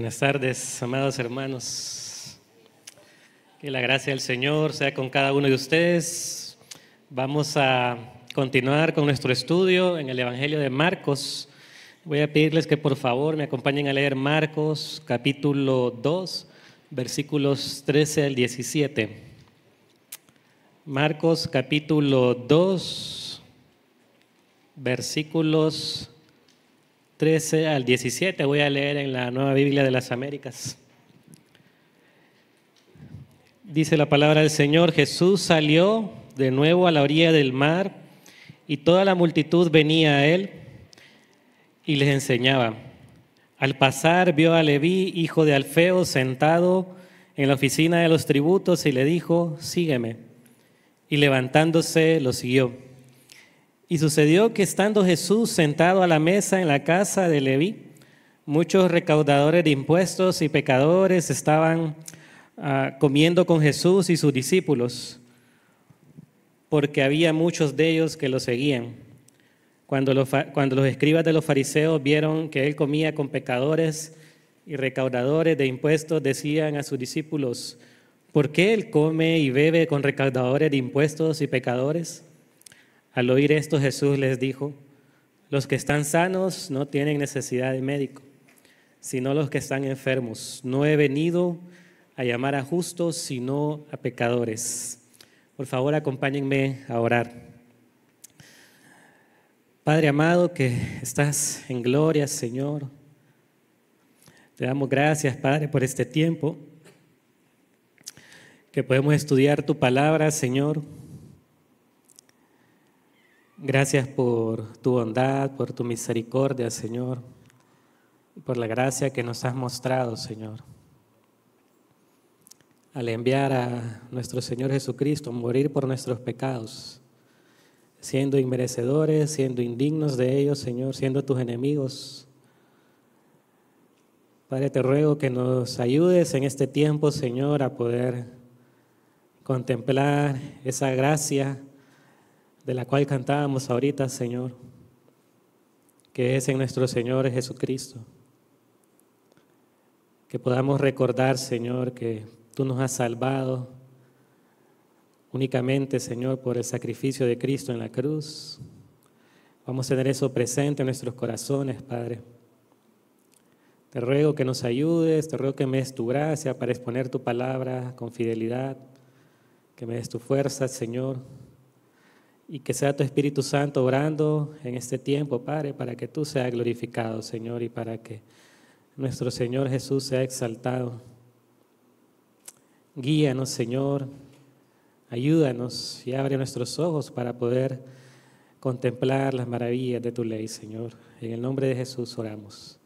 Buenas tardes, amados hermanos. Que la gracia del Señor sea con cada uno de ustedes. Vamos a continuar con nuestro estudio en el Evangelio de Marcos. Voy a pedirles que por favor me acompañen a leer Marcos capítulo 2, versículos 13 al 17. Marcos capítulo 2, versículos 13 al 17, voy a leer en la Nueva Biblia de las Américas. Dice la palabra del Señor: Jesús salió de nuevo a la orilla del mar y toda la multitud venía a él y les enseñaba. Al pasar vio a Leví, hijo de Alfeo, sentado en la oficina de los tributos y le dijo: sígueme. Y levantándose lo siguió. Y sucedió que estando Jesús sentado a la mesa en la casa de Leví, muchos recaudadores de impuestos y pecadores estaban comiendo con Jesús y sus discípulos, porque había muchos de ellos que lo seguían. Cuando los escribas de los fariseos vieron que él comía con pecadores y recaudadores de impuestos, decían a sus discípulos: ¿por qué él come y bebe con recaudadores de impuestos y pecadores? Al oír esto, Jesús les dijo: los que están sanos no tienen necesidad de médico, sino los que están enfermos. No he venido a llamar a justos, sino a pecadores. Por favor, acompáñenme a orar. Padre amado, que estás en gloria, Señor, te damos gracias, Padre, por este tiempo que podemos estudiar tu palabra, Señor. Gracias por tu bondad, por tu misericordia, Señor, y por la gracia que nos has mostrado, Señor, al enviar a nuestro Señor Jesucristo a morir por nuestros pecados, siendo inmerecedores, siendo indignos de ellos, Señor, siendo tus enemigos. Padre, te ruego que nos ayudes en este tiempo, Señor, a poder contemplar esa gracia de la cual cantábamos ahorita, Señor, que es en nuestro Señor Jesucristo. Que podamos recordar, Señor, que tú nos has salvado únicamente, Señor, por el sacrificio de Cristo en la cruz. Vamos a tener eso presente en nuestros corazones, Padre. Te ruego que nos ayudes, te ruego que me des tu gracia para exponer tu palabra con fidelidad, que me des tu fuerza, Señor, y que sea tu Espíritu Santo orando en este tiempo, Padre, para que tú seas glorificado, Señor, y para que nuestro Señor Jesús sea exaltado. Guíanos, Señor, ayúdanos y abre nuestros ojos para poder contemplar las maravillas de tu ley, Señor. En el nombre de Jesús oramos.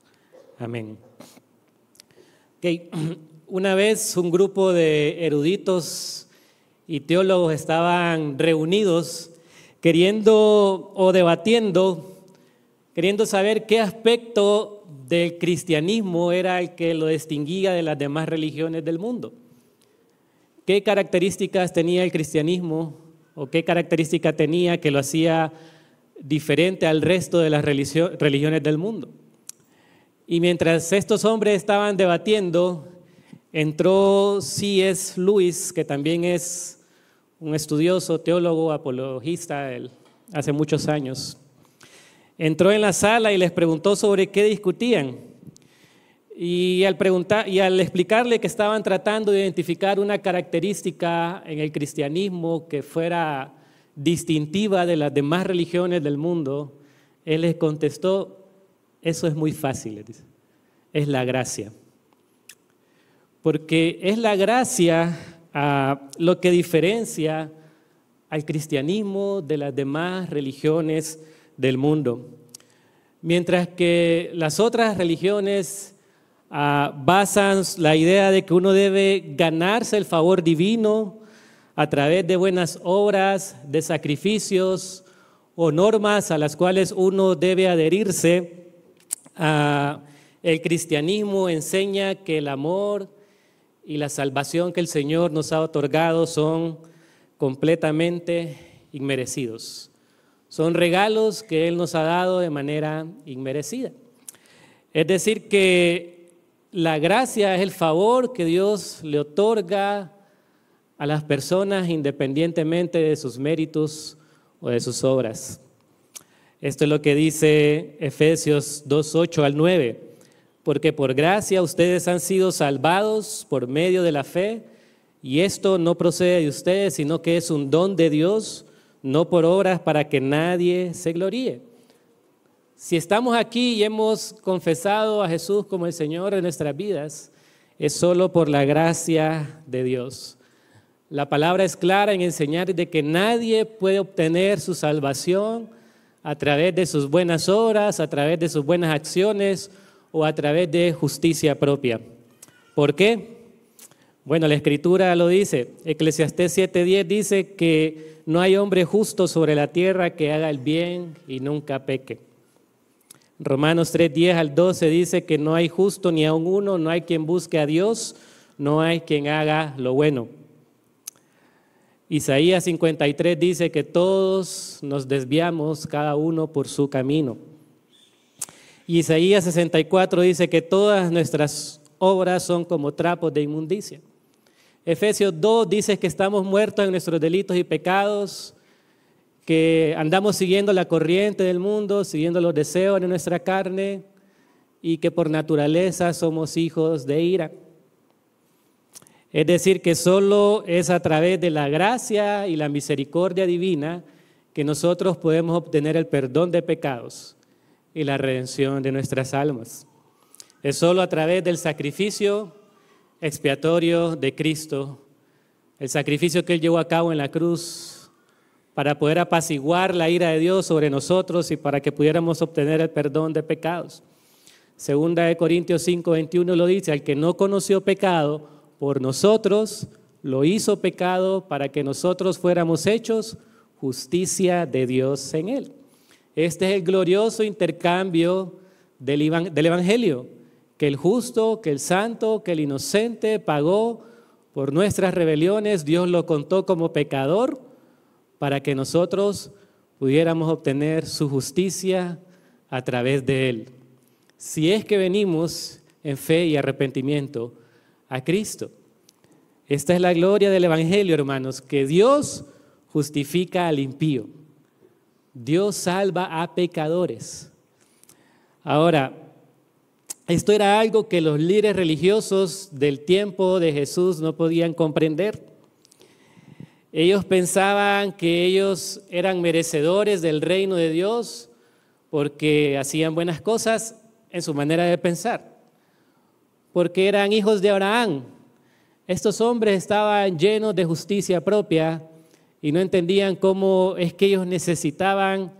Amén. Okay. Una vez un grupo de eruditos y teólogos estaban reunidos queriendo saber qué aspecto del cristianismo era el que lo distinguía de las demás religiones del mundo. ¿Qué características tenía el cristianismo o qué característica tenía que lo hacía diferente al resto de las religiones del mundo? Y mientras estos hombres estaban debatiendo, entró C.S. Lewis, que también es un estudioso, teólogo, apologista, hace muchos años. Entró en la sala y les preguntó sobre qué discutían. Y al explicarle que estaban tratando de identificar una característica en el cristianismo que fuera distintiva de las demás religiones del mundo, él les contestó: eso es muy fácil, dice, es la gracia. Porque es la gracia lo que diferencia al cristianismo de las demás religiones del mundo. Mientras que las otras religiones basan la idea de que uno debe ganarse el favor divino a través de buenas obras, de sacrificios o normas a las cuales uno debe adherirse, el cristianismo enseña que el amor y la salvación que el Señor nos ha otorgado son completamente inmerecidos. Son regalos que Él nos ha dado de manera inmerecida. Es decir, que la gracia es el favor que Dios le otorga a las personas independientemente de sus méritos o de sus obras. Esto es lo que dice Efesios 2:8 al 9. Porque por gracia ustedes han sido salvados por medio de la fe, y esto no procede de ustedes, sino que es un don de Dios, no por obras para que nadie se gloríe. Si estamos aquí y hemos confesado a Jesús como el Señor de nuestras vidas, es solo por la gracia de Dios. La palabra es clara en enseñar de que nadie puede obtener su salvación a través de sus buenas obras, a través de sus buenas acciones o a través de justicia propia. ¿Por qué? Bueno, la Escritura lo dice. Eclesiastés 7:10 dice que no hay hombre justo sobre la tierra que haga el bien y nunca peque. Romanos 3:10 al 12 dice que no hay justo ni aun uno, no hay quien busque a Dios, no hay quien haga lo bueno. Isaías 53 dice que todos nos desviamos, cada uno por su camino. Y Isaías 64 dice que todas nuestras obras son como trapos de inmundicia. Efesios 2 dice que estamos muertos en nuestros delitos y pecados, que andamos siguiendo la corriente del mundo, siguiendo los deseos de nuestra carne y que por naturaleza somos hijos de ira. Es decir, que solo es a través de la gracia y la misericordia divina que nosotros podemos obtener el perdón de pecados y la redención de nuestras almas. Es solo a través del sacrificio expiatorio de Cristo, el sacrificio que Él llevó a cabo en la cruz para poder apaciguar la ira de Dios sobre nosotros y para que pudiéramos obtener el perdón de pecados. Segunda de Corintios 5:21 lo dice: al que no conoció pecado, por nosotros lo hizo pecado para que nosotros fuéramos hechos justicia de Dios en Él. Este es el glorioso intercambio del Evangelio, que el justo, que el santo, que el inocente pagó por nuestras rebeliones. Dios lo contó como pecador para que nosotros pudiéramos obtener su justicia a través de Él. Si es que venimos en fe y arrepentimiento a Cristo. Esta es la gloria del Evangelio, hermanos, que Dios justifica al impío. Dios salva a pecadores. Ahora, esto era algo que los líderes religiosos del tiempo de Jesús no podían comprender. Ellos pensaban que ellos eran merecedores del reino de Dios porque hacían buenas cosas en su manera de pensar, porque eran hijos de Abraham. Estos hombres estaban llenos de justicia propia y no entendían cómo es que ellos necesitaban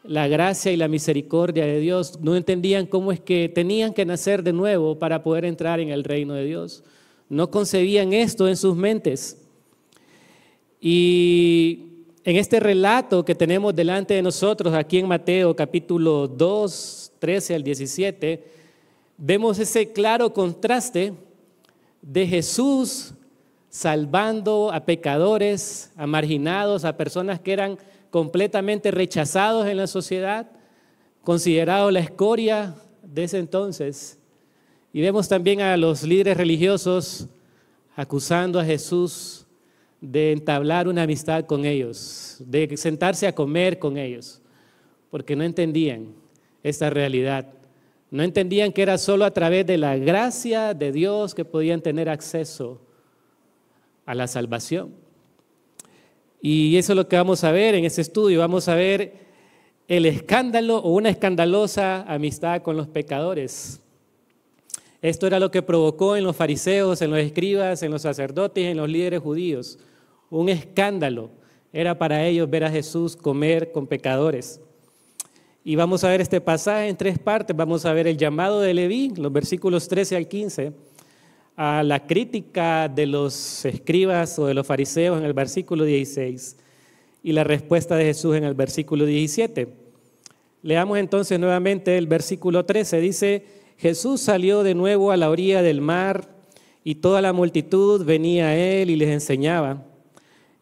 la gracia y la misericordia de Dios. No entendían cómo es que tenían que nacer de nuevo para poder entrar en el reino de Dios. No concebían esto en sus mentes. Y en este relato que tenemos delante de nosotros aquí en Mateo capítulo 2, 13 al 17, vemos ese claro contraste de Jesús salvando a pecadores, a marginados, a personas que eran completamente rechazados en la sociedad, considerados la escoria de ese entonces. Y vemos también a los líderes religiosos acusando a Jesús de entablar una amistad con ellos, de sentarse a comer con ellos, porque no entendían esta realidad. No entendían que era solo a través de la gracia de Dios que podían tener acceso a la salvación. Y eso es lo que vamos a ver en este estudio. Vamos a ver el escándalo o una escandalosa amistad con los pecadores. Esto era lo que provocó en los fariseos, en los escribas, en los sacerdotes, en los líderes judíos. Un escándalo era para ellos ver a Jesús comer con pecadores. Y vamos a ver este pasaje en tres partes. Vamos a ver el llamado de Leví, los versículos 13 al 15, a la crítica de los escribas o de los fariseos en el versículo 16 y la respuesta de Jesús en el versículo 17. Leamos entonces nuevamente el versículo 13. Dice: Jesús salió de nuevo a la orilla del mar y toda la multitud venía a él y les enseñaba.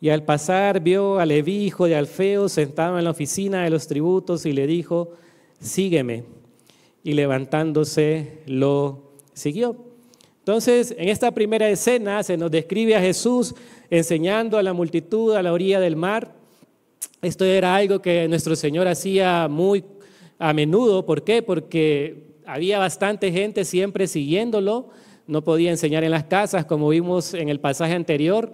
Y al pasar vio a Leví, hijo de Alfeo, sentado en la oficina de los tributos y le dijo: sígueme. Y levantándose lo siguió. Entonces, en esta primera escena se nos describe a Jesús enseñando a la multitud a la orilla del mar. Esto era algo que nuestro Señor hacía muy a menudo. ¿Por qué? Porque había bastante gente siempre siguiéndolo. No podía enseñar en las casas, como vimos en el pasaje anterior.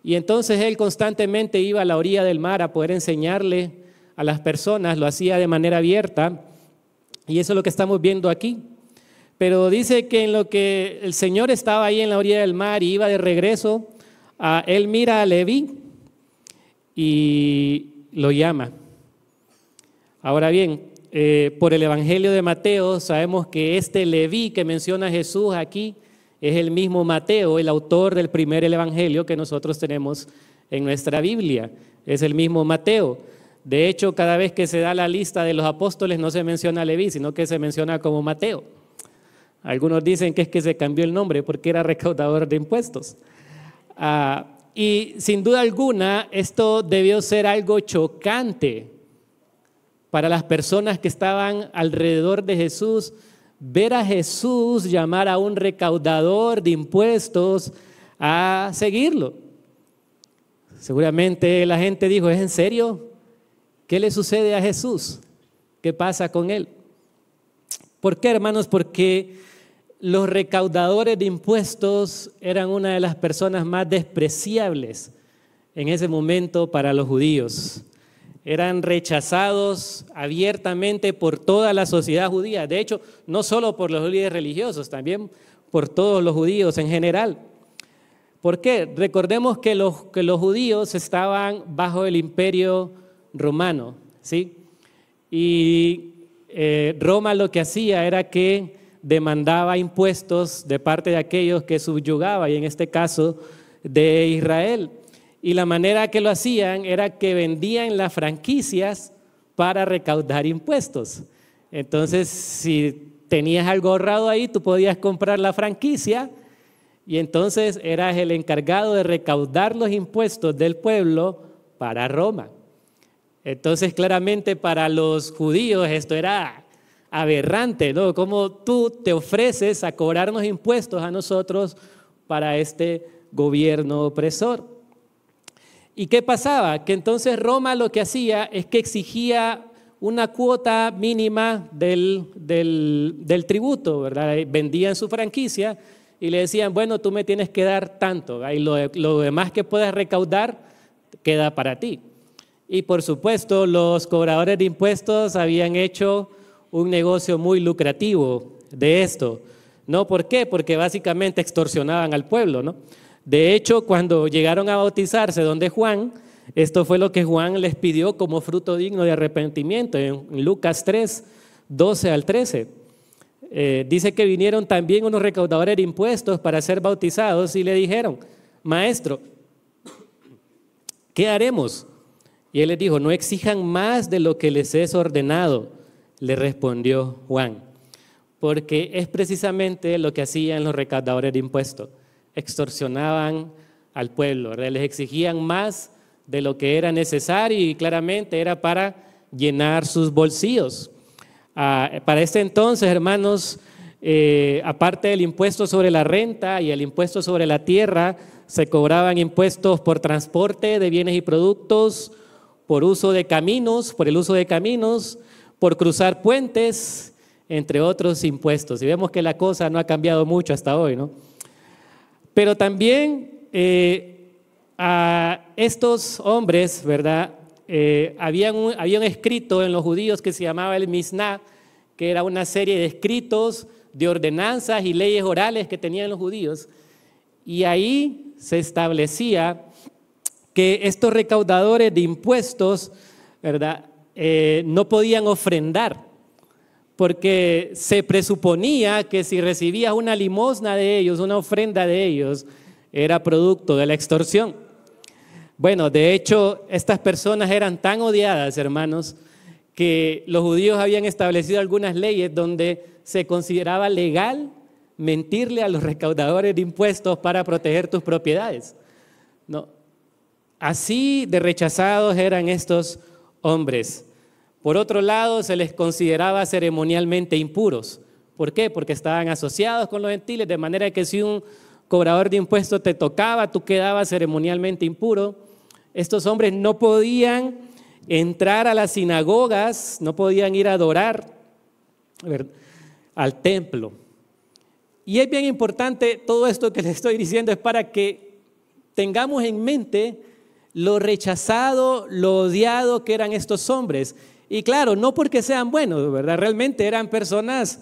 Y entonces Él constantemente iba a la orilla del mar a poder enseñarle a las personas. Lo hacía de manera abierta. Y eso es lo que estamos viendo aquí. Pero dice que en lo que el Señor estaba ahí en la orilla del mar y iba de regreso, Él mira a Leví y lo llama. Ahora bien, por el Evangelio de Mateo sabemos que este Leví que menciona Jesús aquí es el mismo Mateo, el autor del primer Evangelio que nosotros tenemos en nuestra Biblia. Es el mismo Mateo. De hecho, cada vez que se da la lista de los apóstoles no se menciona Leví, sino que se menciona como Mateo. Algunos dicen que es que se cambió el nombre porque era recaudador de impuestos. Y sin duda alguna, esto debió ser algo chocante para las personas que estaban alrededor de Jesús, ver a Jesús llamar a un recaudador de impuestos a seguirlo. Seguramente la gente dijo, ¿es en serio? ¿Qué le sucede a Jesús? ¿Qué pasa con él? ¿Por qué, hermanos? Porque los recaudadores de impuestos eran una de las personas más despreciables en ese momento para los judíos. Eran rechazados abiertamente por toda la sociedad judía. De hecho, no solo por los líderes religiosos, también por todos los judíos en general. ¿Por qué? Recordemos que los judíos estaban bajo el imperio romano, ¿sí? Y Roma lo que hacía era que demandaba impuestos de parte de aquellos que subyugaba, y en este caso de Israel. Y la manera que lo hacían era que vendían las franquicias para recaudar impuestos. Entonces, si tenías algo ahorrado ahí, tú podías comprar la franquicia y entonces eras el encargado de recaudar los impuestos del pueblo para Roma. Entonces, claramente para los judíos esto era aberrante, ¿no? Cómo tú te ofreces a cobrarnos impuestos a nosotros para este gobierno opresor. ¿Y qué pasaba? Que entonces Roma lo que hacía es que exigía una cuota mínima del tributo, ¿verdad? Vendían su franquicia y le decían, bueno, tú me tienes que dar tanto, ¿verdad? Y lo demás que puedas recaudar queda para ti. Y por supuesto, los cobradores de impuestos habían hecho un negocio muy lucrativo de esto. ¿No? ¿Por qué? Porque básicamente extorsionaban al pueblo, ¿no? De hecho, cuando llegaron a bautizarse donde Juan, esto fue lo que Juan les pidió como fruto digno de arrepentimiento en Lucas 3, 12 al 13. Dice que vinieron también unos recaudadores de impuestos para ser bautizados y le dijeron, maestro, ¿qué haremos? Y él les dijo, no exijan más de lo que les es ordenado, le respondió Juan, porque es precisamente lo que hacían los recaudadores de impuestos. Extorsionaban al pueblo, ¿verdad? Les exigían más de lo que era necesario y claramente era para llenar sus bolsillos. Para este entonces, hermanos, aparte del impuesto sobre la renta y el impuesto sobre la tierra, se cobraban impuestos por transporte de bienes y productos, por el uso de caminos, por cruzar puentes, entre otros impuestos. Y vemos que la cosa no ha cambiado mucho hasta hoy, ¿no? Pero también a estos hombres, ¿verdad? Había un escrito en los judíos que se llamaba el Misná, que era una serie de escritos, de ordenanzas y leyes orales que tenían los judíos. Y ahí se establecía que estos recaudadores de impuestos, ¿verdad? No podían ofrendar, porque se presuponía que si recibías una limosna de ellos, una ofrenda de ellos, era producto de la extorsión. Bueno, de hecho, estas personas eran tan odiadas, hermanos, que los judíos habían establecido algunas leyes donde se consideraba legal mentirle a los recaudadores de impuestos para proteger tus propiedades. No. Así de rechazados eran estos hombres. Por otro lado, se les consideraba ceremonialmente impuros. ¿Por qué? Porque estaban asociados con los gentiles, de manera que si un cobrador de impuestos te tocaba, tú quedabas ceremonialmente impuro. Estos hombres no podían entrar a las sinagogas, no podían ir a adorar al templo. Y es bien importante, todo esto que les estoy diciendo es para que tengamos en mente lo rechazado, lo odiado que eran estos hombres. Y claro, no porque sean buenos, ¿verdad? Realmente eran personas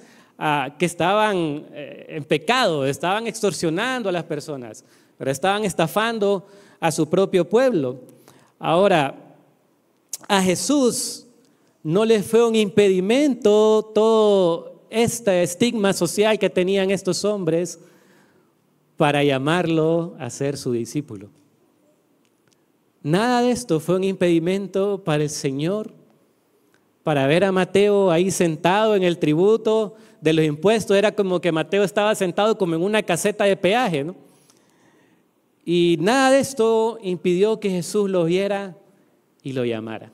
que estaban en pecado, estaban extorsionando a las personas, pero estaban estafando a su propio pueblo. Ahora, a Jesús no le fue un impedimento todo este estigma social que tenían estos hombres para llamarlo a ser su discípulo. Nada de esto fue un impedimento para el Señor, para ver a Mateo ahí sentado en el tributo de los impuestos. Era como que Mateo estaba sentado como en una caseta de peaje, ¿no? Y nada de esto impidió que Jesús lo viera y lo llamara.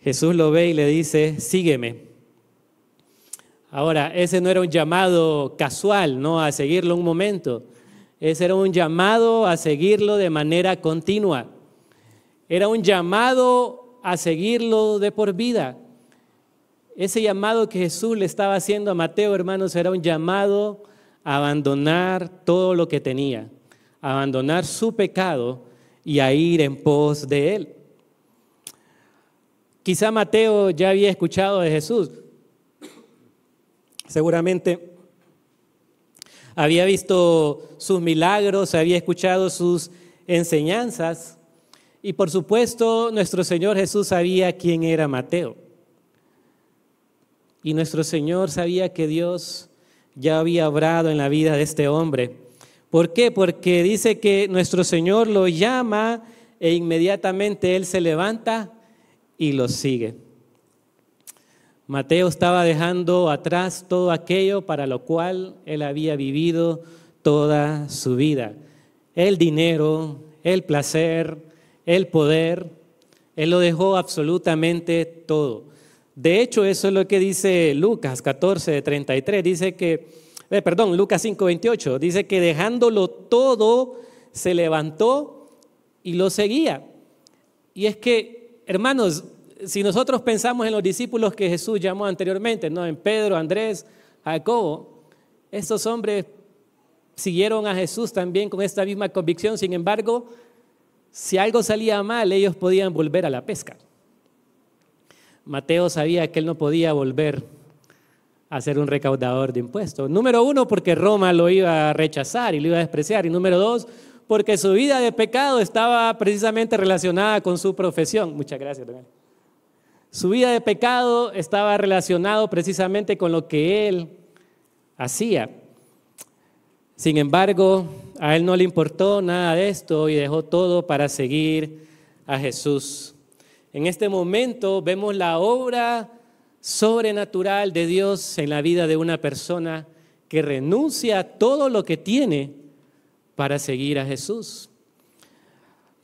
Jesús lo ve y le dice, sígueme. Ahora, ese no era un llamado casual, ¿no? A seguirlo un momento. Ese era un llamado a seguirlo de manera continua. Era un llamado a seguirlo de por vida. Ese llamado que Jesús le estaba haciendo a Mateo, hermanos, era un llamado a abandonar todo lo que tenía, a abandonar su pecado y a ir en pos de él. Quizá Mateo ya había escuchado de Jesús. Seguramente había visto sus milagros, había escuchado sus enseñanzas y por supuesto nuestro Señor Jesús sabía quién era Mateo. Y nuestro Señor sabía que Dios ya había obrado en la vida de este hombre. ¿Por qué? Porque dice que nuestro Señor lo llama e inmediatamente él se levanta y lo sigue. Mateo estaba dejando atrás todo aquello para lo cual él había vivido toda su vida. El dinero, el placer, el poder, él lo dejó absolutamente todo. De hecho, eso es lo que dice Lucas 14:33, dice que, Lucas 5:28, dice que dejándolo todo, se levantó y lo seguía. Y es que, hermanos, si nosotros pensamos en los discípulos que Jesús llamó anteriormente, ¿no? En Pedro, Andrés, Jacobo, estos hombres siguieron a Jesús también con esta misma convicción. Sin embargo, si algo salía mal, ellos podían volver a la pesca. Mateo sabía que él no podía volver a ser un recaudador de impuestos. Número uno, porque Roma lo iba a rechazar y lo iba a despreciar. Y número dos, porque su vida de pecado estaba precisamente relacionada con su profesión. Muchas gracias, don. Su vida de pecado estaba relacionado precisamente con lo que él hacía. Sin embargo, a él no le importó nada de esto y dejó todo para seguir a Jesús. En este momento vemos la obra sobrenatural de Dios en la vida de una persona que renuncia a todo lo que tiene para seguir a Jesús.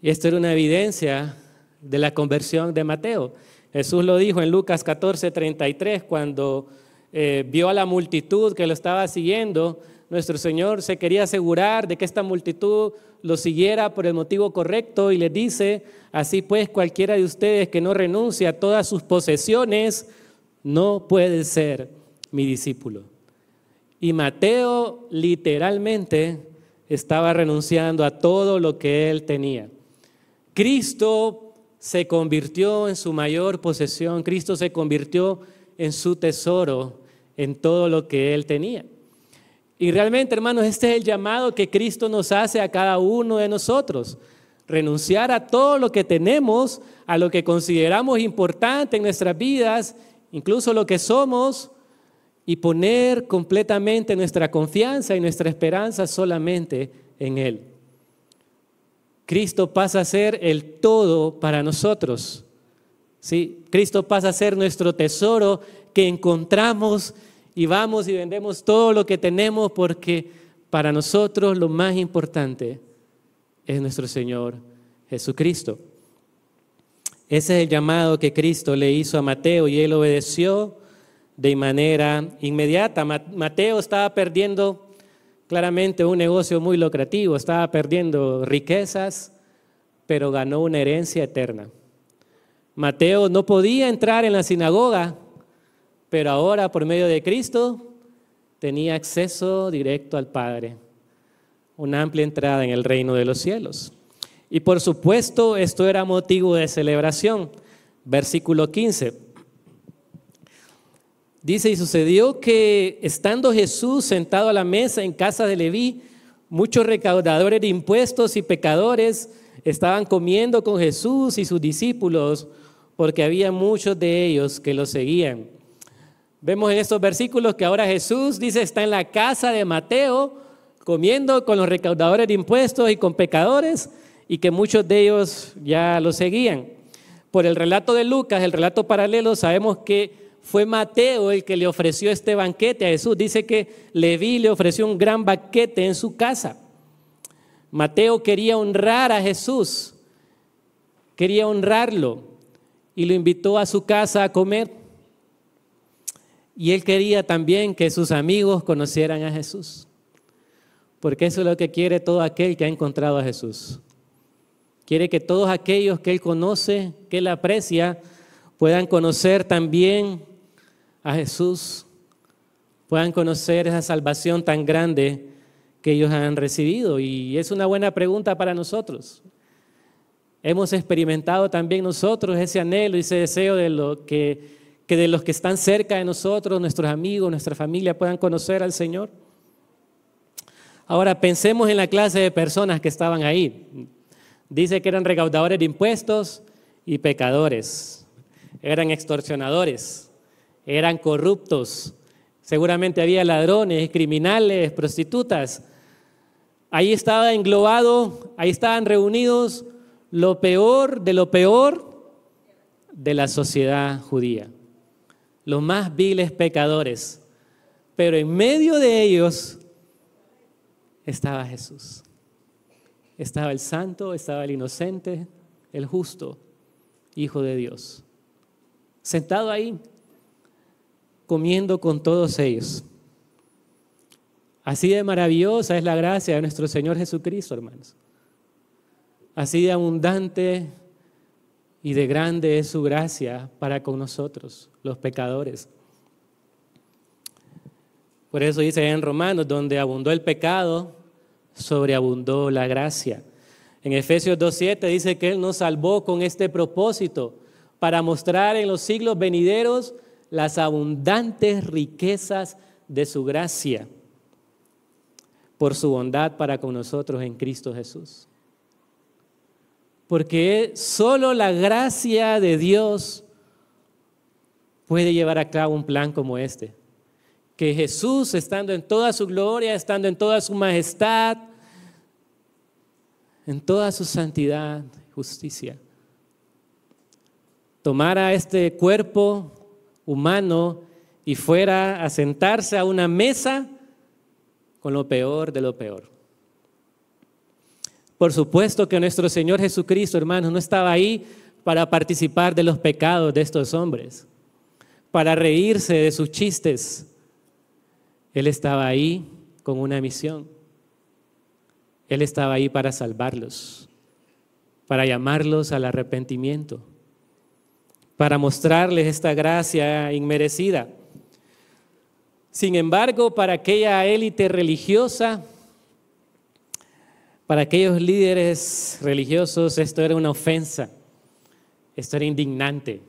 Y esto era una evidencia de la conversión de Mateo. Jesús lo dijo en Lucas 14:33, cuando vio a la multitud que lo estaba siguiendo. Nuestro Señor se quería asegurar de que esta multitud lo siguiera por el motivo correcto y les dice, así pues cualquiera de ustedes que no renuncie a todas sus posesiones no puede ser mi discípulo. Y Mateo literalmente estaba renunciando a todo lo que él tenía. Cristo se convirtió en su mayor posesión, Cristo se convirtió en su tesoro, en todo lo que él tenía. Y realmente, hermanos, este es el llamado que Cristo nos hace a cada uno de nosotros. Renunciar a todo lo que tenemos, a lo que consideramos importante en nuestras vidas, incluso lo que somos, y poner completamente nuestra confianza y nuestra esperanza solamente en Él. Cristo pasa a ser el todo para nosotros. ¿Sí? Cristo pasa a ser nuestro tesoro que encontramos y vamos y vendemos todo lo que tenemos porque para nosotros lo más importante es nuestro Señor Jesucristo. Ese es el llamado que Cristo le hizo a Mateo y él obedeció de manera inmediata. Mateo estaba perdiendo claramente un negocio muy lucrativo, estaba perdiendo riquezas, pero ganó una herencia eterna. Mateo no podía entrar en la sinagoga, pero ahora por medio de Cristo tenía acceso directo al Padre, una amplia entrada en el reino de los cielos. Y por supuesto esto era motivo de celebración. Versículo 15. Dice, y sucedió que estando Jesús sentado a la mesa en casa de Leví, muchos recaudadores de impuestos y pecadores estaban comiendo con Jesús y sus discípulos, porque había muchos de ellos que lo seguían. Vemos en estos versículos que ahora Jesús, dice, está en la casa de Mateo, comiendo con los recaudadores de impuestos y con pecadores, y que muchos de ellos ya lo seguían. Por el relato de Lucas, el relato paralelo, sabemos que fue Mateo el que le ofreció este banquete a Jesús. Dice que Leví le ofreció un gran banquete en su casa. Mateo quería honrar a Jesús, quería honrarlo y lo invitó a su casa a comer. Y él quería también que sus amigos conocieran a Jesús, porque eso es lo que quiere todo aquel que ha encontrado a Jesús. Quiere que todos aquellos que él conoce, que él aprecia, puedan conocer también a Jesús, puedan conocer esa salvación tan grande que ellos han recibido. Y es una buena pregunta para nosotros. Hemos experimentado también nosotros ese anhelo y ese deseo de de los que están cerca de nosotros, nuestros amigos, nuestra familia, puedan conocer al Señor. Ahora pensemos en la clase de personas que estaban ahí. Dice que eran recaudadores de impuestos y pecadores. Eran extorsionadores, eran corruptos. Seguramente había ladrones, criminales, prostitutas. Ahí estaba englobado, ahí estaban reunidos lo peor de la sociedad judía. Los más viles pecadores. Pero en medio de ellos estaba Jesús. Estaba el santo, estaba el inocente, el justo, Hijo de Dios. Sentado ahí, comiendo con todos ellos. Así de maravillosa es la gracia de nuestro Señor Jesucristo, hermanos. Así de abundante y de grande es su gracia para con nosotros, los pecadores. Por eso dice en Romanos, donde abundó el pecado, sobreabundó la gracia. En Efesios 2:7 dice que Él nos salvó con este propósito, para mostrar en los siglos venideros las abundantes riquezas de su gracia, por su bondad para con nosotros en Cristo Jesús. Porque solo la gracia de Dios puede llevar a cabo un plan como este. Que Jesús, estando en toda su gloria, estando en toda su majestad, en toda su santidad y justicia, tomara este cuerpo humano y fuera a sentarse a una mesa con lo peor de lo peor. Por supuesto que nuestro Señor Jesucristo, hermanos, no estaba ahí para participar de los pecados de estos hombres, para reírse de sus chistes. Él estaba ahí con una misión. Él estaba ahí para salvarlos, para llamarlos al arrepentimiento, para mostrarles esta gracia inmerecida. Sin embargo, para aquella élite religiosa, para aquellos líderes religiosos, esto era una ofensa, esto era indignante.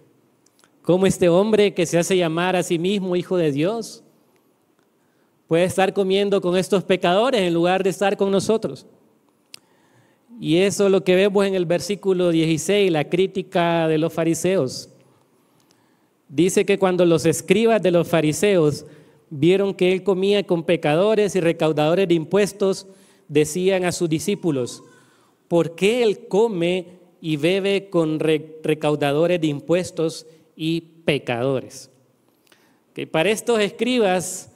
¿Cómo este hombre que se hace llamar a sí mismo Hijo de Dios puede estar comiendo con estos pecadores en lugar de estar con nosotros? Y eso es lo que vemos en el versículo 16, la crítica de los fariseos. Dice que cuando los escribas de los fariseos vieron que él comía con pecadores y recaudadores de impuestos, decían a sus discípulos: ¿por qué él come y bebe con recaudadores de impuestos y pecadores? Que para estos escribas,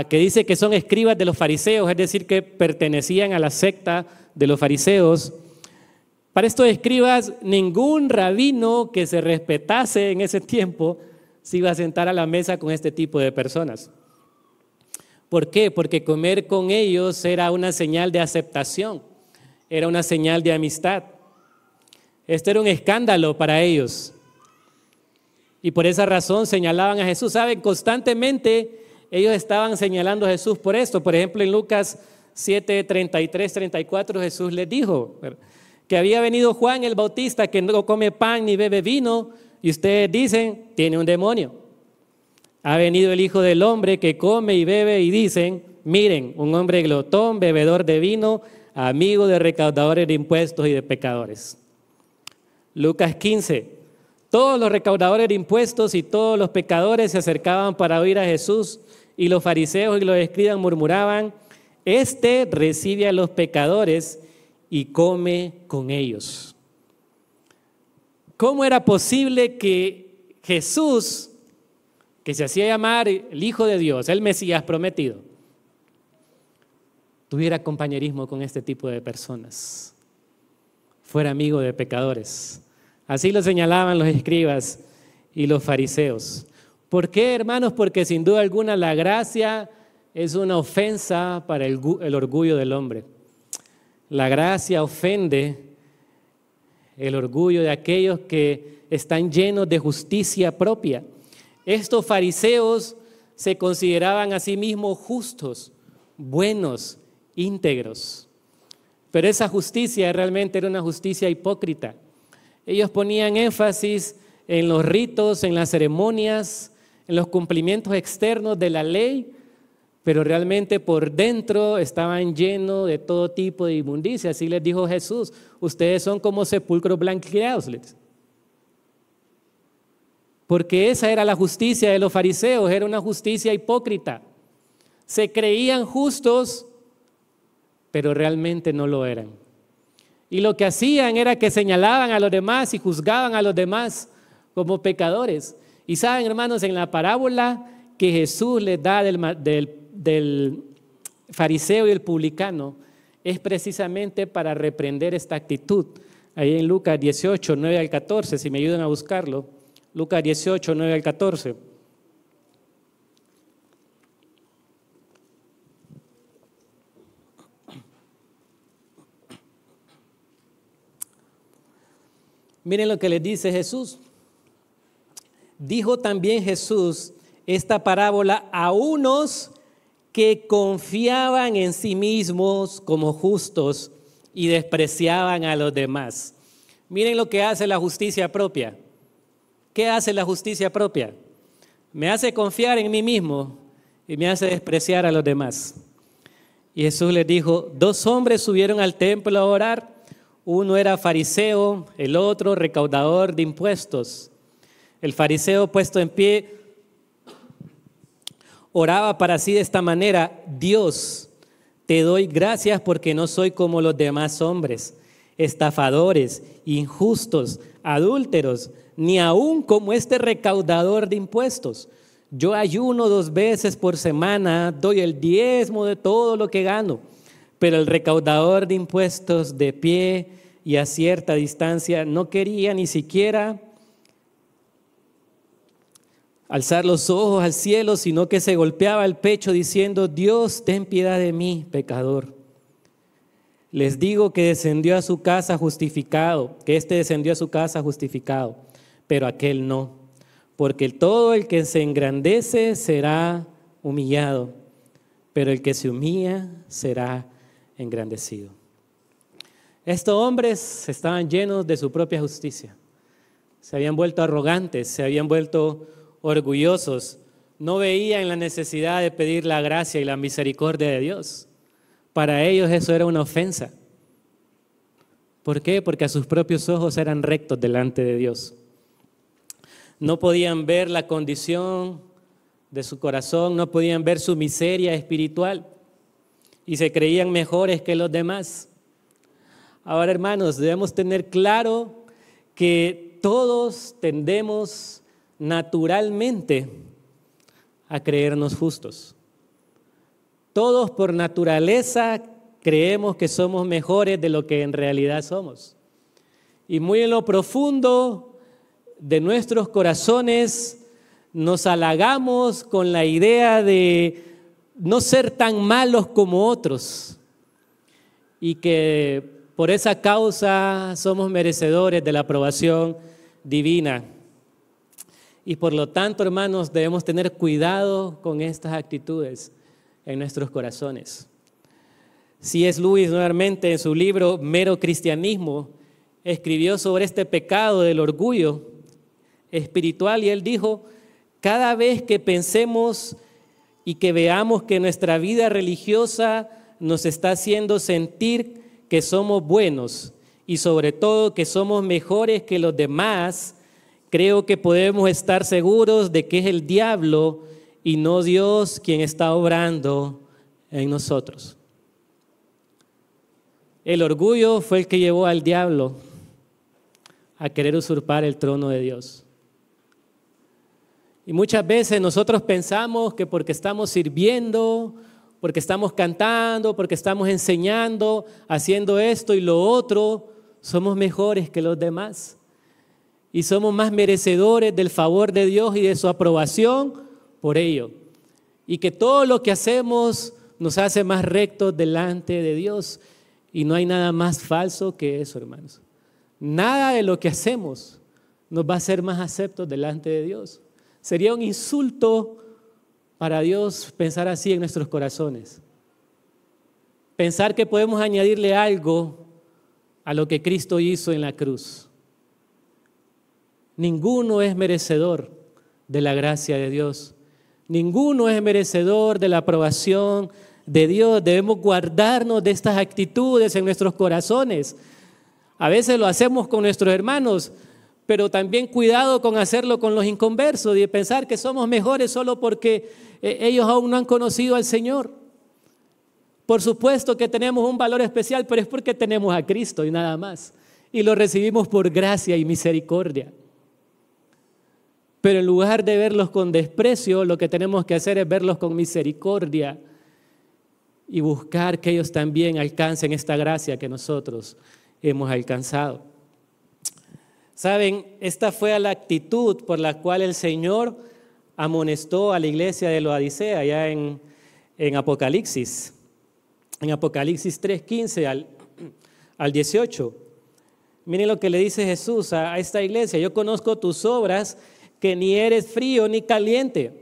que dice que son escribas de los fariseos, es decir, que pertenecían a la secta de los fariseos, para estos escribas ningún rabino que se respetase en ese tiempo se iba a sentar a la mesa con este tipo de personas. ¿Por qué? Porque comer con ellos era una señal de aceptación, era una señal de amistad. Esto era un escándalo para ellos. Y por esa razón señalaban a Jesús. ¿Saben? Constantemente ellos estaban señalando a Jesús por esto. Por ejemplo, en Lucas 7, 33, 34, Jesús les dijo que había venido Juan el Bautista, que no come pan ni bebe vino, y ustedes dicen, tiene un demonio. Ha venido el Hijo del Hombre que come y bebe, y dicen, miren, un hombre glotón, bebedor de vino, amigo de recaudadores de impuestos y de pecadores. Lucas 15. Todos los recaudadores de impuestos y todos los pecadores se acercaban para oír a Jesús, y los fariseos y los escribas murmuraban, este recibe a los pecadores y come con ellos. ¿Cómo era posible que Jesús, que se hacía llamar el Hijo de Dios, el Mesías prometido, tuviera compañerismo con este tipo de personas? Fuera amigo de pecadores. Así lo señalaban los escribas y los fariseos. ¿Por qué, hermanos? Porque sin duda alguna la gracia es una ofensa para el orgullo del hombre. La gracia ofende el orgullo de aquellos que están llenos de justicia propia. Estos fariseos se consideraban a sí mismos justos, buenos, íntegros. Pero esa justicia realmente era una justicia hipócrita. Ellos ponían énfasis en los ritos, en las ceremonias, en los cumplimientos externos de la ley, pero realmente por dentro estaban llenos de todo tipo de inmundicia. Así les dijo Jesús, ustedes son como sepulcros blanqueados. Porque esa era la justicia de los fariseos, era una justicia hipócrita. Se creían justos, pero realmente no lo eran. Y lo que hacían era que señalaban a los demás y juzgaban a los demás como pecadores. Y saben, hermanos, en la parábola que Jesús les da del fariseo y el publicano, es precisamente para reprender esta actitud. Ahí en Lucas 18, 9 al 14, si me ayudan a buscarlo. Lucas 18, 9 al 14. Miren lo que les dice Jesús. Dijo también Jesús esta parábola a unos que confiaban en sí mismos como justos y despreciaban a los demás. Miren lo que hace la justicia propia. ¿Qué hace la justicia propia? Me hace confiar en mí mismo y me hace despreciar a los demás. Y Jesús les dijo, 2 hombres subieron al templo a orar. Uno era fariseo, el otro recaudador de impuestos. El fariseo, puesto en pie, oraba para sí de esta manera: Dios, te doy gracias porque no soy como los demás hombres, estafadores, injustos, adúlteros, ni aún como este recaudador de impuestos. Yo ayuno 2 veces por semana, doy el diezmo de todo lo que gano. Pero el recaudador de impuestos, de pie y a cierta distancia, no quería ni siquiera alzar los ojos al cielo, sino que se golpeaba el pecho diciendo: Dios, ten piedad de mí, pecador. Les digo que descendió a su casa justificado, que éste descendió a su casa justificado, pero aquel no, porque todo el que se engrandece será humillado, pero el que se humilla será engrandecido. Estos hombres estaban llenos de su propia justicia, se habían vuelto arrogantes, se habían vuelto orgullosos, no veían la necesidad de pedir la gracia y la misericordia de Dios. Para ellos eso era una ofensa. ¿Por qué? Porque a sus propios ojos eran rectos delante de Dios. No podían ver la condición de su corazón, no podían ver su miseria espiritual y se creían mejores que los demás. Ahora, hermanos, debemos tener claro que todos tendemos naturalmente a creernos justos. Todos por naturaleza creemos que somos mejores de lo que en realidad somos. Y muy en lo profundo de nuestros corazones nos halagamos con la idea de no ser tan malos como otros y que por esa causa somos merecedores de la aprobación divina. Y por lo tanto, hermanos, debemos tener cuidado con estas actitudes en nuestros corazones. C.S. Lewis, nuevamente, en su libro Mero Cristianismo, escribió sobre este pecado del orgullo espiritual y él dijo: cada vez que pensemos y que veamos que nuestra vida religiosa nos está haciendo sentir que somos buenos y sobre todo que somos mejores que los demás, creo que podemos estar seguros de que es el diablo y no Dios quien está obrando en nosotros. El orgullo fue el que llevó al diablo a querer usurpar el trono de Dios. Y muchas veces nosotros pensamos que porque estamos sirviendo, porque estamos cantando, porque estamos enseñando, haciendo esto y lo otro, somos mejores que los demás. Y somos más merecedores del favor de Dios y de su aprobación por ello. Y que todo lo que hacemos nos hace más rectos delante de Dios. Y no hay nada más falso que eso, hermanos. Nada de lo que hacemos nos va a hacer más aceptos delante de Dios. Sería un insulto para Dios pensar así en nuestros corazones. Pensar que podemos añadirle algo a lo que Cristo hizo en la cruz. Ninguno es merecedor de la gracia de Dios. Ninguno es merecedor de la aprobación de Dios. Debemos guardarnos de estas actitudes en nuestros corazones. A veces lo hacemos con nuestros hermanos, pero también cuidado con hacerlo con los inconversos y de pensar que somos mejores solo porque ellos aún no han conocido al Señor. Por supuesto que tenemos un valor especial, pero es porque tenemos a Cristo y nada más. Y lo recibimos por gracia y misericordia. Pero en lugar de verlos con desprecio, lo que tenemos que hacer es verlos con misericordia y buscar que ellos también alcancen esta gracia que nosotros hemos alcanzado. Saben, esta fue la actitud por la cual el Señor amonestó a la iglesia de Laodicea allá en Apocalipsis. En Apocalipsis 3:15 al 18. Miren lo que le dice Jesús a esta iglesia: yo conozco tus obras, que ni eres frío ni caliente.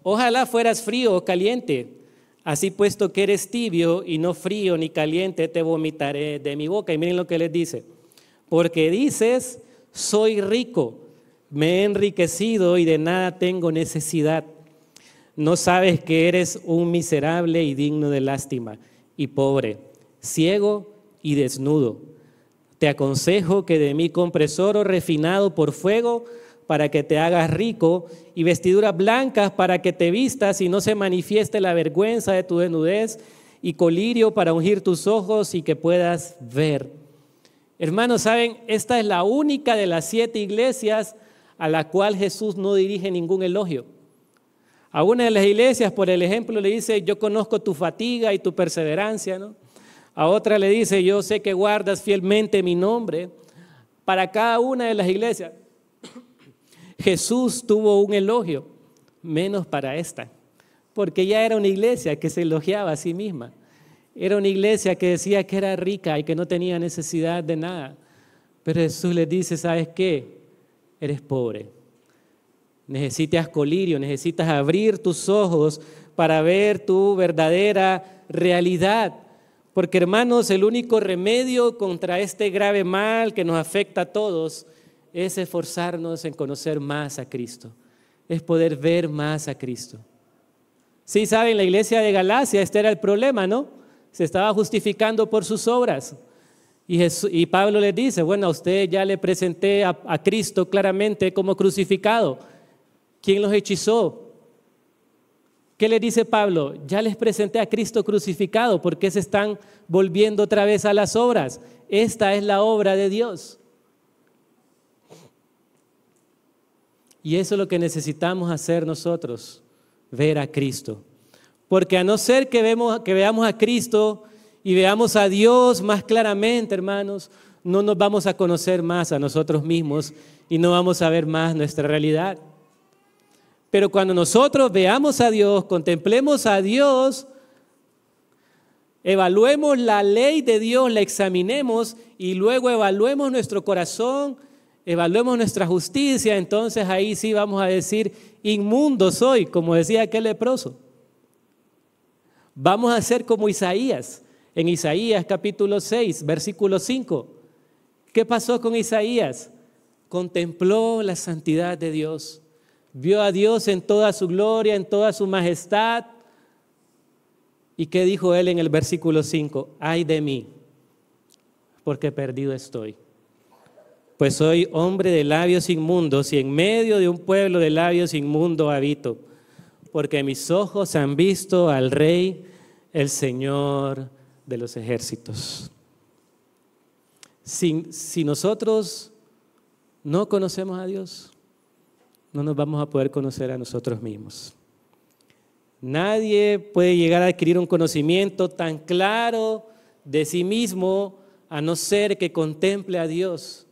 Ojalá fueras frío o caliente. Así puesto que eres tibio y no frío ni caliente, te vomitaré de mi boca. Y miren lo que les dice: porque dices, soy rico, me he enriquecido y de nada tengo necesidad. No sabes que eres un miserable y digno de lástima, y pobre, ciego y desnudo. Te aconsejo que de mí compres oro refinado por fuego para que te hagas rico, y vestiduras blancas para que te vistas y no se manifieste la vergüenza de tu desnudez, y colirio para ungir tus ojos y que puedas ver. Hermanos, ¿saben? Esta es la única de las 7 iglesias a la cual Jesús no dirige ningún elogio. A una de las iglesias, por el ejemplo, le dice: yo conozco tu fatiga y tu perseverancia, ¿no? A otra le dice: yo sé que guardas fielmente mi nombre. Para cada una de las iglesias Jesús tuvo un elogio, menos para esta, porque ya era una iglesia que se elogiaba a sí misma. Era una iglesia que decía que era rica y que no tenía necesidad de nada. Pero Jesús les dice: ¿sabes qué? Eres pobre. Necesitas colirio, necesitas abrir tus ojos para ver tu verdadera realidad. Porque, hermanos, el único remedio contra este grave mal que nos afecta a todos es esforzarnos en conocer más a Cristo, es poder ver más a Cristo. Sí, saben, la iglesia de Galacia, este era el problema, ¿no? Se estaba justificando por sus obras. Y Pablo les dice: bueno, a usted ya le presenté a Cristo claramente como crucificado. ¿Quién los hechizó? ¿Qué le dice Pablo? Ya les presenté a Cristo crucificado. ¿Por qué se están volviendo otra vez a las obras? Esta es la obra de Dios. Y eso es lo que necesitamos hacer nosotros, ver a Cristo. Porque a no ser que veamos a Cristo y veamos a Dios más claramente, hermanos, no nos vamos a conocer más a nosotros mismos y no vamos a ver más nuestra realidad. Pero cuando nosotros veamos a Dios, contemplemos a Dios, evaluemos la ley de Dios, la examinemos y luego evaluemos nuestro corazón, evaluemos nuestra justicia, entonces ahí sí vamos a decir, inmundo soy, como decía aquel leproso. Vamos a ser como Isaías, en Isaías capítulo 6, versículo 5. ¿Qué pasó con Isaías? Contempló la santidad de Dios, vio a Dios en toda su gloria, en toda su majestad. ¿Y qué dijo él en el versículo 5? Ay de mí, porque perdido estoy. Pues soy hombre de labios inmundos y en medio de un pueblo de labios inmundos habito, porque mis ojos han visto al Rey, el Señor de los ejércitos. Si nosotros no conocemos a Dios, no nos vamos a poder conocer a nosotros mismos. Nadie puede llegar a adquirir un conocimiento tan claro de sí mismo a no ser que contemple a Dios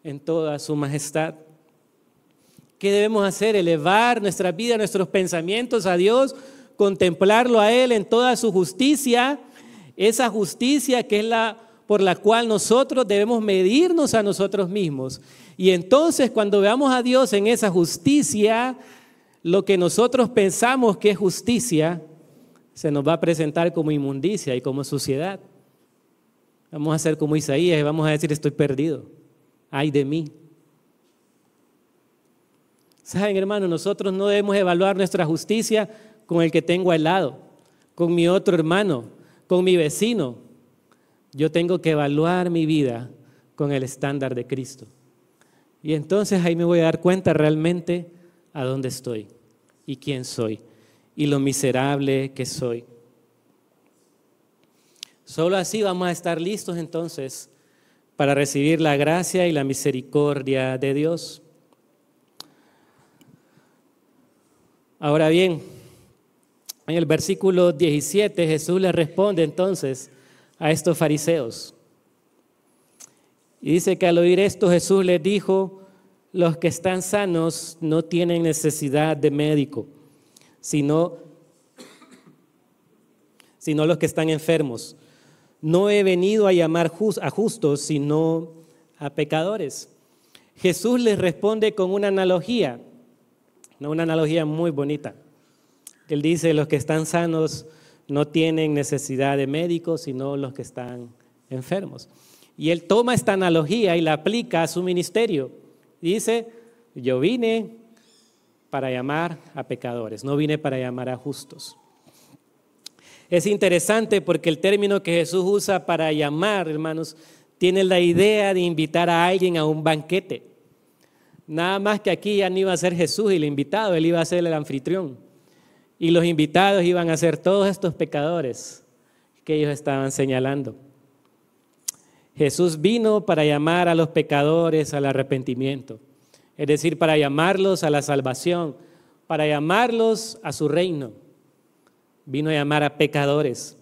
en toda su majestad. ¿Qué debemos hacer? Elevar nuestra vida, nuestros pensamientos a Dios, contemplarlo a Él en toda su justicia, esa justicia que es la por la cual nosotros debemos medirnos a nosotros mismos. Y entonces cuando veamos a Dios en esa justicia, lo que nosotros pensamos que es justicia, se nos va a presentar como inmundicia y como suciedad. Vamos a ser como Isaías y vamos a decir, estoy perdido, ay de mí. Saben, hermanos, nosotros no debemos evaluar nuestra justicia con el que tengo al lado, con mi otro hermano, con mi vecino. Yo tengo que evaluar mi vida con el estándar de Cristo. Y entonces ahí me voy a dar cuenta realmente a dónde estoy y quién soy y lo miserable que soy. Solo así vamos a estar listos entonces para recibir la gracia y la misericordia de Dios. Ahora bien, en el versículo 17 Jesús le responde entonces a estos fariseos. Y dice que al oír esto Jesús les dijo, los que están sanos no tienen necesidad de médico, sino los que están enfermos. No he venido a llamar a justos, sino a pecadores. Jesús les responde con una analogía muy bonita. Él dice, los que están sanos no tienen necesidad de médicos, sino los que están enfermos. Y él toma esta analogía y la aplica a su ministerio. Dice, yo vine para llamar a pecadores, no vine para llamar a justos. Es interesante porque el término que Jesús usa para llamar, hermanos, tiene la idea de invitar a alguien a un banquete. Nada más que aquí ya no iba a ser Jesús el invitado, él iba a ser el anfitrión. Y los invitados iban a ser todos estos pecadores que ellos estaban señalando. Jesús vino para llamar a los pecadores al arrepentimiento, es decir, para llamarlos a la salvación, para llamarlos a su reino. Vino a llamar a pecadores.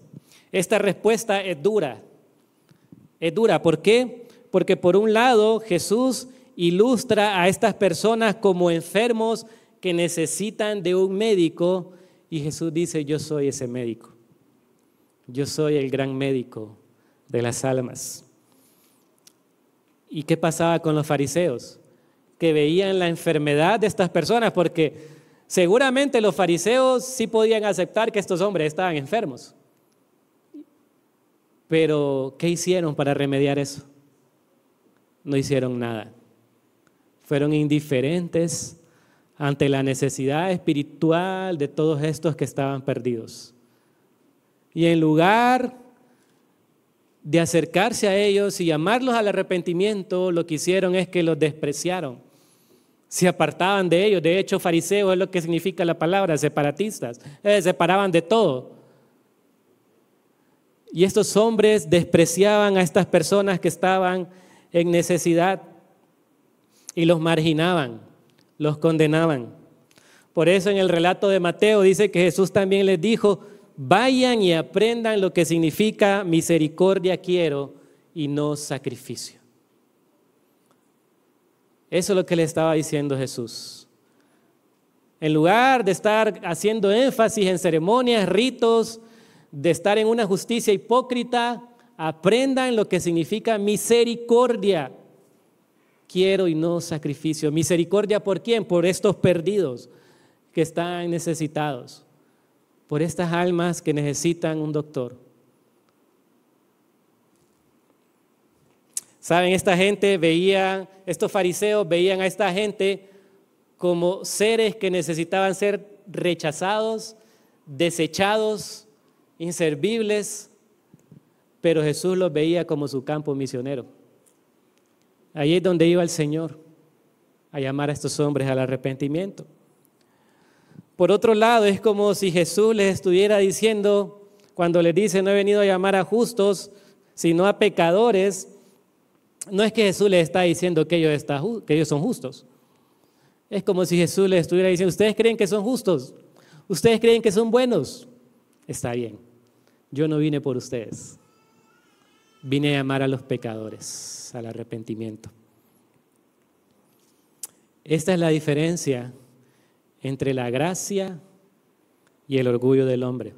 Esta respuesta es dura. Es dura, ¿por qué? Porque por un lado Jesús ilustra a estas personas como enfermos que necesitan de un médico y Jesús dice, yo soy ese médico. Yo soy el gran médico de las almas. ¿Y qué pasaba con los fariseos? Que veían la enfermedad de estas personas porque seguramente los fariseos sí podían aceptar que estos hombres estaban enfermos. Pero, ¿qué hicieron para remediar eso? No hicieron nada. Fueron indiferentes ante la necesidad espiritual de todos estos que estaban perdidos. Y en lugar de acercarse a ellos y llamarlos al arrepentimiento, lo que hicieron es que los despreciaron. Se apartaban de ellos. De hecho, fariseo es lo que significa la palabra, separatistas. Se separaban de todo. Y estos hombres despreciaban a estas personas que estaban en necesidad y los marginaban, los condenaban. Por eso en el relato de Mateo dice que Jesús también les dijo, vayan y aprendan lo que significa misericordia quiero y no sacrificio. Eso es lo que le estaba diciendo Jesús. En lugar de estar haciendo énfasis en ceremonias, ritos, de estar en una justicia hipócrita, aprendan lo que significa misericordia. Quiero y no sacrificio. ¿Misericordia por quién? Por estos perdidos que están necesitados, por estas almas que necesitan un doctor. Saben, estos fariseos veían a esta gente como seres que necesitaban ser rechazados, desechados, inservibles, pero Jesús los veía como su campo misionero. Ahí es donde iba el Señor, a llamar a estos hombres al arrepentimiento. Por otro lado, es como si Jesús les estuviera diciendo, cuando les dice, no he venido a llamar a justos, sino a pecadores, no es que Jesús les está diciendo que ellos son justos. Es como si Jesús les estuviera diciendo, ¿ustedes creen que son justos? ¿Ustedes creen que son buenos? Está bien, yo no vine por ustedes. Vine a llamar a los pecadores al arrepentimiento. Esta es la diferencia entre la gracia y el orgullo del hombre.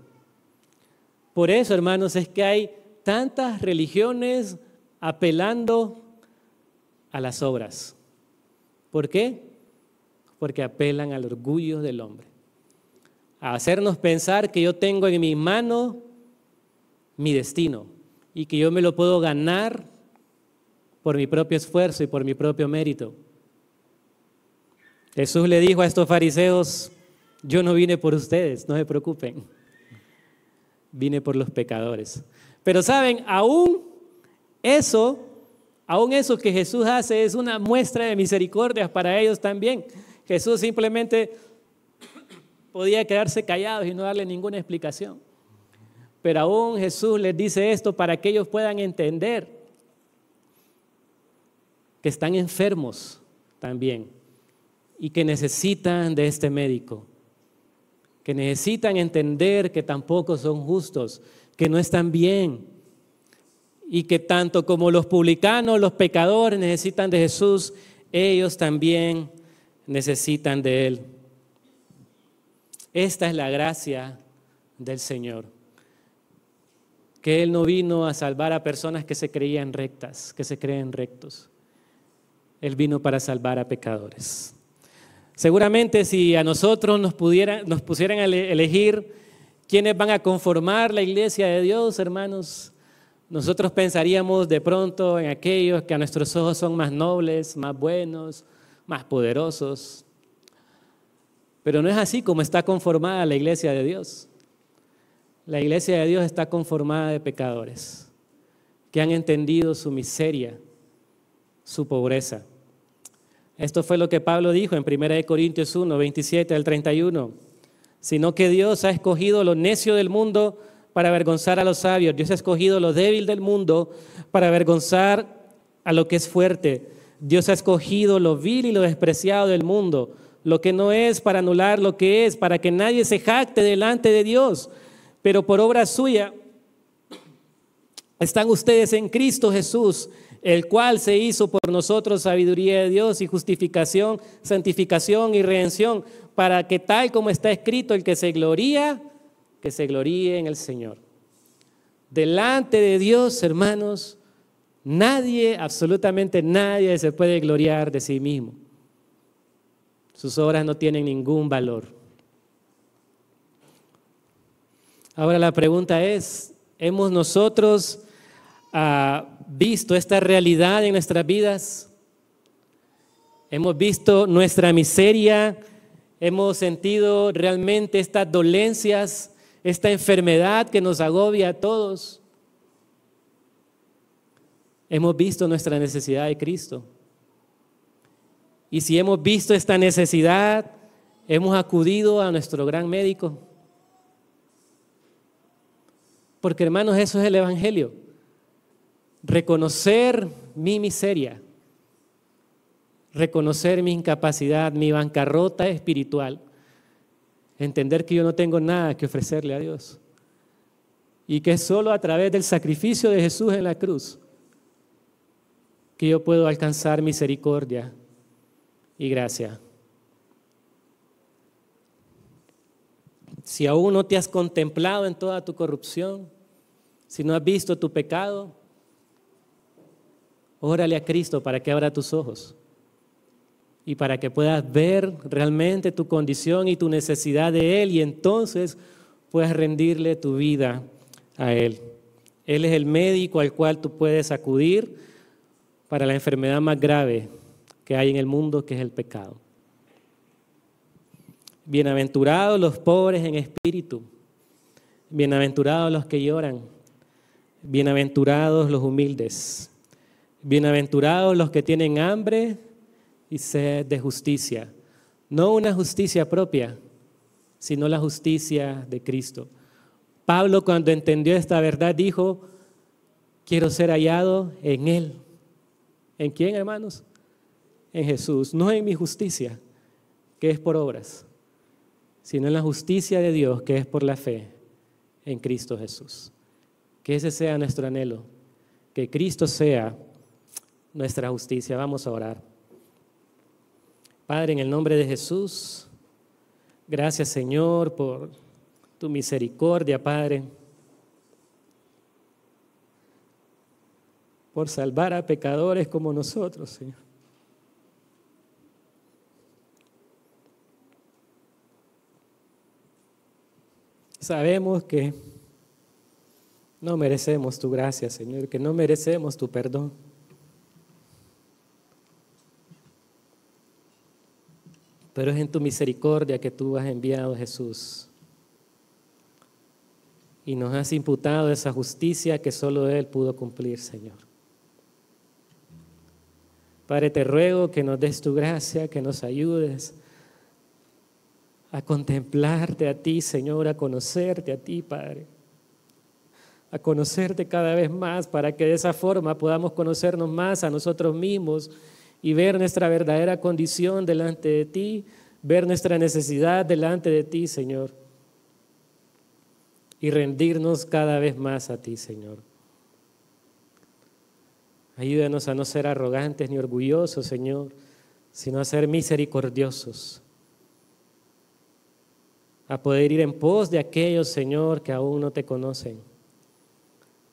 Por eso, hermanos, es que hay tantas religiones apelando a las obras. ¿Por qué? Porque apelan al orgullo del hombre. A hacernos pensar que yo tengo en mi mano mi destino y que yo me lo puedo ganar por mi propio esfuerzo y por mi propio mérito. Jesús le dijo a estos fariseos, yo no vine por ustedes, no se preocupen, vine por los pecadores. Pero saben, aún eso que Jesús hace es una muestra de misericordia para ellos también. Jesús simplemente podía quedarse callado y no darle ninguna explicación. Pero aún Jesús les dice esto para que ellos puedan entender que están enfermos también y que necesitan de este médico, que necesitan entender que tampoco son justos, que no están bien y que tanto como los publicanos, los pecadores necesitan de Jesús, ellos también necesitan de Él. Esta es la gracia del Señor, que Él no vino a salvar a personas que se creían rectas, que se creen rectos. Él vino para salvar a pecadores. Seguramente si a nosotros nos pusieran a elegir quiénes van a conformar la iglesia de Dios, hermanos, nosotros pensaríamos de pronto en aquellos que a nuestros ojos son más nobles, más buenos, más poderosos. Pero no es así como está conformada la iglesia de Dios. La iglesia de Dios está conformada de pecadores que han entendido su miseria, su pobreza. Esto fue lo que Pablo dijo en 1 Corintios 1, 27 al 31. Sino que Dios ha escogido lo necio del mundo para avergonzar a los sabios. Dios ha escogido lo débil del mundo para avergonzar a lo que es fuerte. Dios ha escogido lo vil y lo despreciado del mundo, lo que no es para anular lo que es, para que nadie se jacte delante de Dios. Pero por obra suya están ustedes en Cristo Jesús, el cual se hizo por nosotros sabiduría de Dios y justificación, santificación y redención, para que tal como está escrito, el que se gloríe en el Señor. Delante de Dios, hermanos, nadie, absolutamente nadie se puede gloriar de sí mismo. Sus obras no tienen ningún valor. Ahora la pregunta es, ¿hemos nosotros visto esta realidad en nuestras vidas? ¿Hemos visto nuestra miseria? ¿Hemos sentido realmente estas dolencias, esta enfermedad que nos agobia a todos? Hemos visto nuestra necesidad de Cristo. Y si hemos visto esta necesidad, hemos acudido a nuestro gran médico. Porque, hermanos, eso es el Evangelio. Reconocer mi miseria, reconocer mi incapacidad, mi bancarrota espiritual, entender que yo no tengo nada que ofrecerle a Dios y que es solo a través del sacrificio de Jesús en la cruz que yo puedo alcanzar misericordia y gracia. Si aún no te has contemplado en toda tu corrupción, si no has visto tu pecado, órale a Cristo para que abra tus ojos y para que puedas ver realmente tu condición y tu necesidad de Él, y entonces puedas rendirle tu vida a Él. Él es el médico al cual tú puedes acudir para la enfermedad más grave que hay en el mundo, que es el pecado. Bienaventurados los pobres en espíritu, bienaventurados los que lloran, bienaventurados los humildes, bienaventurados los que tienen hambre y sed de justicia. No una justicia propia, sino la justicia de Cristo. Pablo, cuando entendió esta verdad, dijo: quiero ser hallado en Él. ¿En quién, hermanos? En Jesús. No en mi justicia, que es por obras, sino en la justicia de Dios, que es por la fe en Cristo Jesús. Que ese sea nuestro anhelo, que Cristo sea nuestra justicia. Vamos a orar. Padre, en el nombre de Jesús, gracias, Señor, por tu misericordia, Padre, por salvar a pecadores como nosotros, Señor. Sabemos que no merecemos tu gracia, Señor, que no merecemos tu perdón. Pero es en tu misericordia que tú has enviado a Jesús y nos has imputado esa justicia que solo Él pudo cumplir, Señor. Padre, te ruego que nos des tu gracia, que nos ayudes a contemplarte a ti, Señor, a conocerte a ti, Padre, a conocerte cada vez más, para que de esa forma podamos conocernos más a nosotros mismos y ver nuestra verdadera condición delante de ti, ver nuestra necesidad delante de ti, Señor, y rendirnos cada vez más a ti, Señor. Ayúdanos a no ser arrogantes ni orgullosos, Señor, sino a ser misericordiosos, a poder ir en pos de aquellos, Señor, que aún no te conocen,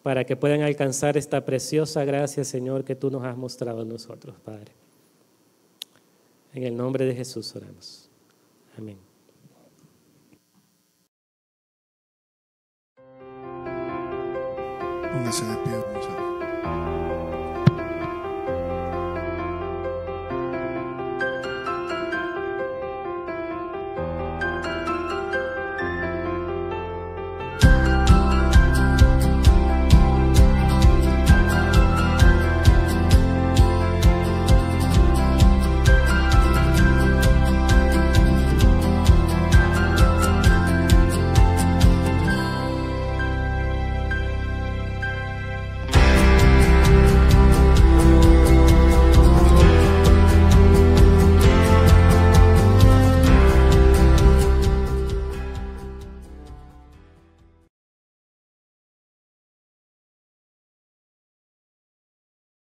para que puedan alcanzar esta preciosa gracia, Señor, que tú nos has mostrado a nosotros, Padre. En el nombre de Jesús oramos. Amén. Póngase de pie, vamos a